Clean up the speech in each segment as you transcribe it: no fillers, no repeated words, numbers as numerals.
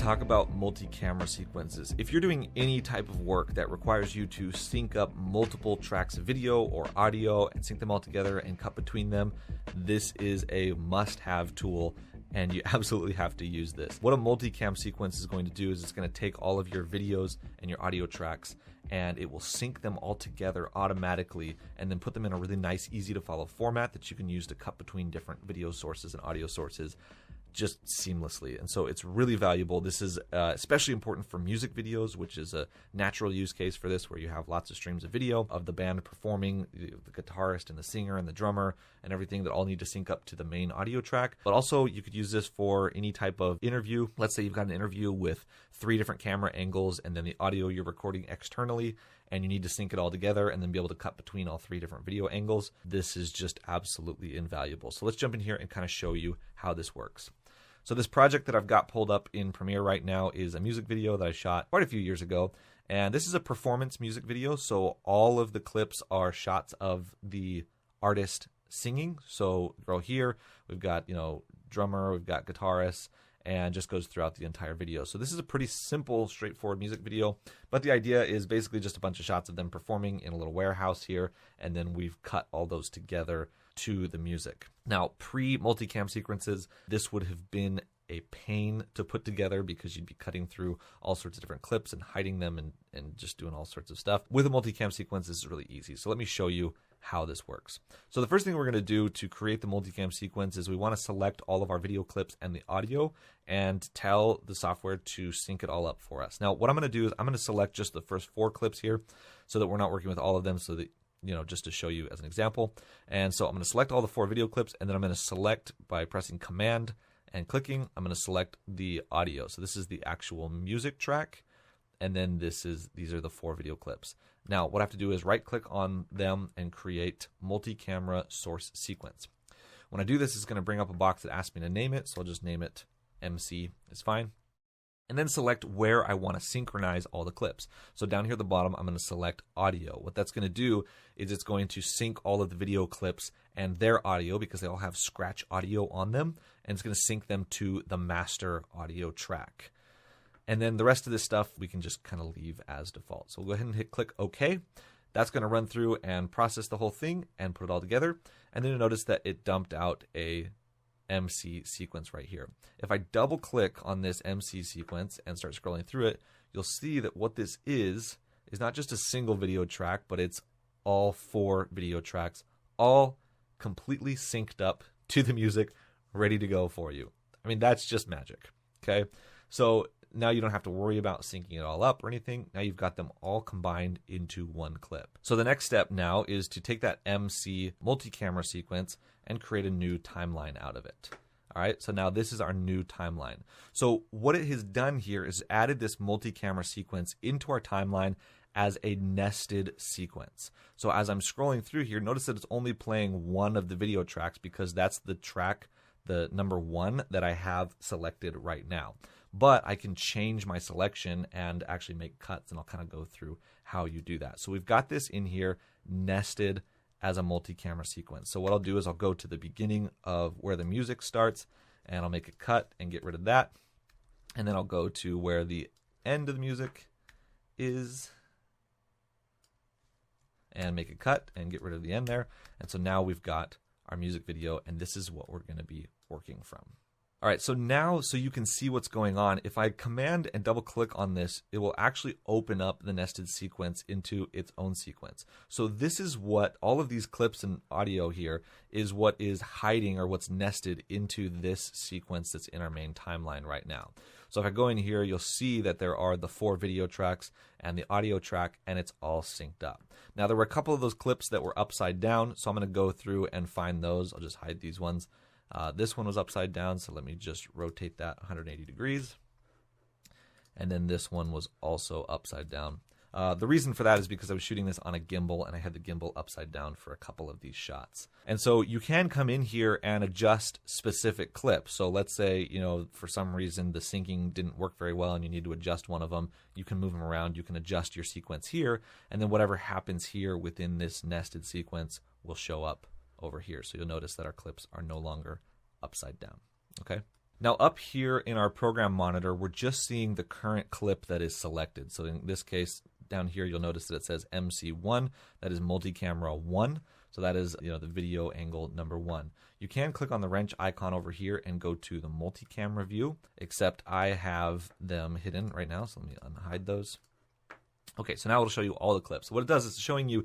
talk about multi-camera sequences. If you're doing any type of work that requires you to sync up multiple tracks of video or audio and sync them all together and cut between them, this is a must-have tool and you absolutely have to use this. What a multicam sequence is going to do is it's going to take all of your videos and your audio tracks and it will sync them all together automatically and then put them in a really nice, easy to follow format that you can use to cut between different video sources and audio sources just seamlessly. And so it's really valuable. This is especially important for music videos, which is a natural use case for this, where you have lots of streams of video of the band performing, the guitarist and the singer and the drummer and everything that all need to sync up to the main audio track. But also you could use this for any type of interview. Let's say you've got an interview with 3 different camera angles and then the audio you're recording externally, and you need to sync it all together and then be able to cut between all 3 different video angles. This is just absolutely invaluable. So let's jump in here and kind of show you how this works. So this project that I've got pulled up in Premiere right now is a music video that I shot quite a few years ago. And this is a performance music video. So all of the clips are shots of the artist singing. So go here, we've got, drummer, we've got guitarist, and just goes throughout the entire video. So this is a pretty simple, straightforward music video, but the idea is basically just a bunch of shots of them performing in a little warehouse here, and then we've cut all those together to the music. Now, pre-multicam sequences, this would have been a pain to put together because you'd be cutting through all sorts of different clips and hiding them and just doing all sorts of stuff. With a multicam sequence, this is really easy. So let me show you how this works. So the first thing we're going to do to create the multicam sequence is we want to select all of our video clips and the audio and tell the software to sync it all up for us. Now, what I'm going to do is I'm going to select just the first 4 clips here so that we're not working with all of them, so that just to show you as an example. And so I'm going to select all the 4 video clips, and then I'm going to select by pressing Command and clicking, I'm going to select the audio. So this is the actual music track, and then these are the 4 video clips. Now, what I have to do is right click on them and create multi-camera source sequence. When I do this, it's going to bring up a box that asks me to name it, so I'll just name it MC, it's fine. And then select where I want to synchronize all the clips. So down here at the bottom, I'm going to select audio. What that's going to do is it's going to sync all of the video clips and their audio, because they all have scratch audio on them, and it's going to sync them to the master audio track. And then the rest of this stuff we can just kind of leave as default. So we'll go ahead and click OK. That's going to run through and process the whole thing and put it all together. And then you'll notice that it dumped out a MC sequence right here. If I double click on this MC sequence and start scrolling through it, you'll see that what this is not just a single video track, but it's all 4 video tracks, all completely synced up to the music, ready to go for you. I mean, that's just magic. Okay, so now you don't have to worry about syncing it all up or anything. Now you've got them all combined into one clip. So the next step now is to take that MC multi-camera sequence and create a new timeline out of it. All right, so now this is our new timeline. So what it has done here is added this multi-camera sequence into our timeline as a nested sequence. So as I'm scrolling through here, notice that it's only playing one of the video tracks because that's the track, the number 1 that I have selected right now. But I can change my selection and actually make cuts, and I'll kind of go through how you do that. So we've got this in here nested as a multi-camera sequence. So what I'll do is I'll go to the beginning of where the music starts, and I'll make a cut and get rid of that. And then I'll go to where the end of the music is and make a cut and get rid of the end there. And so now we've got our music video, and this is what we're going to be working from. All right, so now so you can see what's going on, if I command and double click on this, it will actually open up the nested sequence into its own sequence. So this is what all of these clips and audio here is what is hiding, or what's nested into this sequence that's in our main timeline right now. So if I go in here, you'll see that there are the 4 video tracks and the audio track, and it's all synced up. Now there were a couple of those clips that were upside down, so I'm going to go through and find those. I'll just hide these ones. This one was upside down, so let me just rotate that 180 degrees. And then this one was also upside down. The reason for that is because I was shooting this on a gimbal, and I had the gimbal upside down for a couple of these shots. And so you can come in here and adjust specific clips. So let's say, for some reason the syncing didn't work very well and you need to adjust one of them. You can move them around. You can adjust your sequence here, and then whatever happens here within this nested sequence will show up over here. So you'll notice that our clips are no longer upside down. Okay. Now up here in our program monitor, we're just seeing the current clip that is selected. So in this case, down here, you'll notice that it says MC1. That is multi-camera 1. So that is, the video angle number 1. You can click on the wrench icon over here and go to the multi-camera view, except I have them hidden right now. So let me unhide those. Okay, so now it'll show you all the clips. So what it does is showing you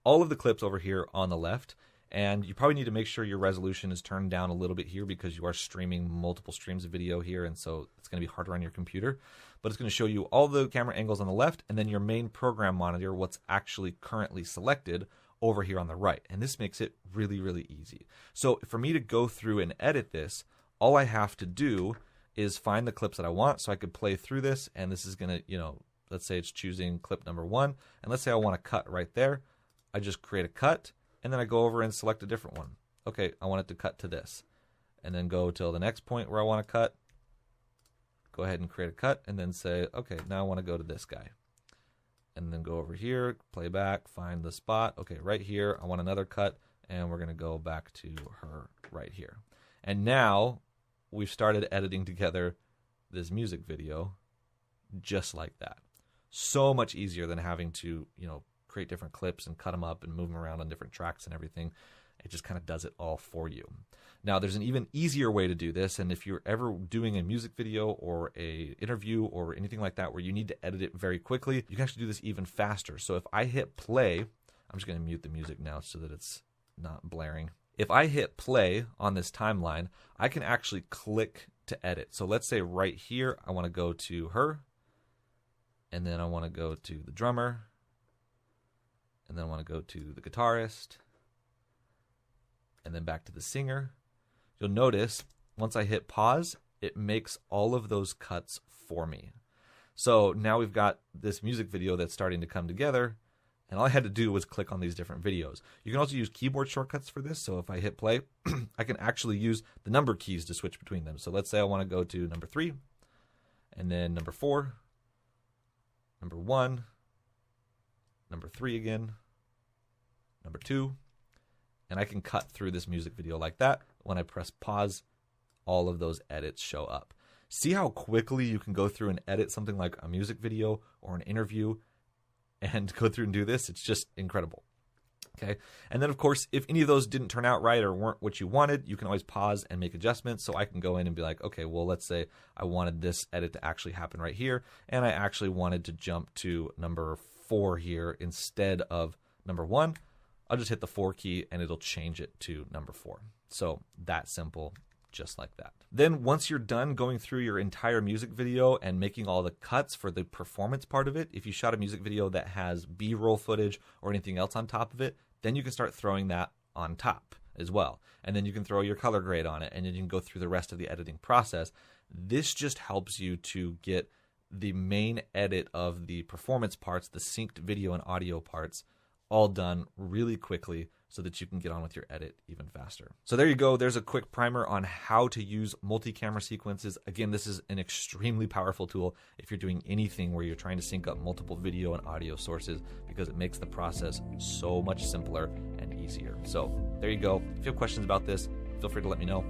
all of the clips over here on the left. And you probably need to make sure your resolution is turned down a little bit here because you are streaming multiple streams of video here, and so it's going to be harder on your computer. But it's going to show you all the camera angles on the left, and then your main program monitor, what's actually currently selected over here on the right. And this makes it really, really easy. So for me to go through and edit this, all I have to do is find the clips that I want. So I could play through this, and this is going to, let's say it's choosing clip number 1, and let's say I want to cut right there. I just create a cut. And then I go over and select a different one. Okay, I want it to cut to this. And then go till the next point where I want to cut. Go ahead and create a cut and then say, okay, now I want to go to this guy. And then go over here, play back, find the spot. Okay, right here, I want another cut. And we're going to go back to her right here. And now we've started editing together this music video just like that. So much easier than having to, create different clips and cut them up and move them around on different tracks and everything. It just kind of does it all for you. Now, there's an even easier way to do this, and if you're ever doing a music video or a interview or anything like that where you need to edit it very quickly, you can actually do this even faster. So if I hit play, I'm just going to mute the music now so that it's not blaring. If I hit play on this timeline, I can actually click to edit. So let's say right here, I want to go to her, and then I want to go to the drummer, and then I want to go to the guitarist, and then back to the singer. You'll notice once I hit pause, it makes all of those cuts for me. So now we've got this music video that's starting to come together, and all I had to do was click on these different videos. You can also use keyboard shortcuts for this, so if I hit play, I can actually use the number keys to switch between them. So let's say I want to go to number 3, and then number 4, number 1, number 3 again, number 2, and I can cut through this music video like that. When I press pause, all of those edits show up. See how quickly you can go through and edit something like a music video or an interview and go through and do this? It's just incredible. Okay, and then of course, if any of those didn't turn out right or weren't what you wanted, you can always pause and make adjustments. So I can go in and be like, okay, well, let's say I wanted this edit to actually happen right here, and I actually wanted to jump to number 4 here instead of number 1. I'll just hit the 4 key and it'll change it to number 4. So that simple, just like that. Then once you're done going through your entire music video and making all the cuts for the performance part of it, if you shot a music video that has B-roll footage or anything else on top of it, then you can start throwing that on top as well. And then you can throw your color grade on it, and then you can go through the rest of the editing process. This just helps you to get the main edit of the performance parts, the synced video and audio parts, all done really quickly so that you can get on with your edit even faster. So there you go. There's a quick primer on how to use multi-camera sequences. Again, this is an extremely powerful tool if you're doing anything where you're trying to sync up multiple video and audio sources, because it makes the process so much simpler and easier. So there you go. If you have questions about this, feel free to let me know.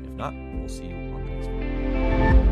If not, we'll see you on the next one.